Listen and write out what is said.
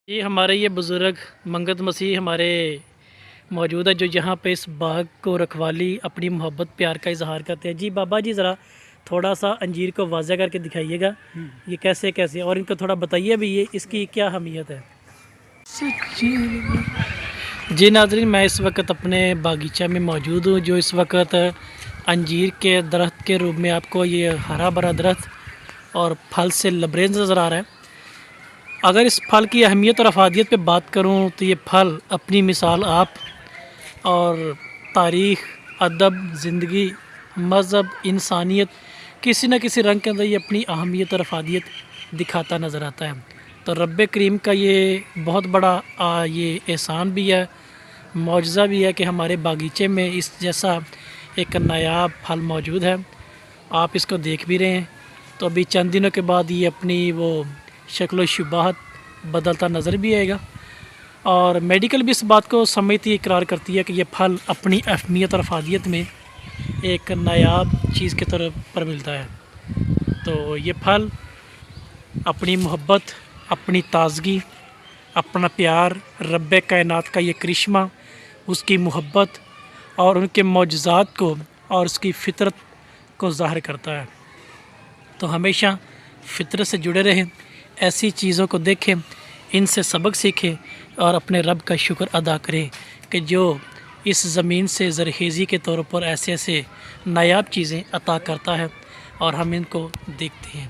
یہ ہمارے یہ بزرگ منگت مسیح ہمارے موجود ہے جو یہاں پہ اس باغ کو رکھوالی اپنی محبت پیار کا اظہار کرتے ہیں۔ جی بابا جی ذرا تھوڑا سا انجیر کو واضح کر کے دکھائیے گا یہ کیسے اور ان کو تھوڑا بتائیے بھی یہ اس کی کیا اہمیت ہے۔ جی ناظرین، میں اس وقت اپنے باغیچہ میں موجود ہوں جو اس وقت انجیر کے درخت کے روپ میں آپ کو یہ ہرا بھرا درخت اور پھل سے لبریز نظر آ رہا ہے۔ اگر اس پھل کی اہمیت اور افادیت پہ بات کروں تو یہ پھل اپنی مثال آپ اور تاریخ، ادب، زندگی، مذہب، انسانیت کسی نہ کسی رنگ کے اندر یہ اپنی اہمیت اور افادیت دکھاتا نظر آتا ہے۔ تو رب کریم کا یہ بہت بڑا یہ احسان بھی ہے، معجزہ بھی ہے کہ ہمارے باغیچے میں اس جیسا ایک نایاب پھل موجود ہے۔ آپ اس کو دیکھ بھی رہے ہیں تو ابھی چند دنوں کے بعد یہ اپنی وہ شکل و شباہت بدلتا نظر بھی آئے گا، اور میڈیکل بھی اس بات کو سمجھتی اقرار کرتی ہے کہ یہ پھل اپنی اہمیت اور افادیت میں ایک نایاب چیز کے طور پر ملتا ہے۔ تو یہ پھل اپنی محبت، اپنی تازگی، اپنا پیار، رب کائنات کا یہ کرشمہ، اس کی محبت اور ان کے معجزات کو اور اس کی فطرت کو ظاہر کرتا ہے۔ تو ہمیشہ فطرت سے جڑے رہیں، ایسی چیزوں کو دیکھیں، ان سے سبق سیکھیں اور اپنے رب کا شکر ادا کریں کہ جو اس زمین سے زرخیزی کے طور پر ایسے نایاب چیزیں عطا کرتا ہے اور ہم ان کو دیکھتے ہیں۔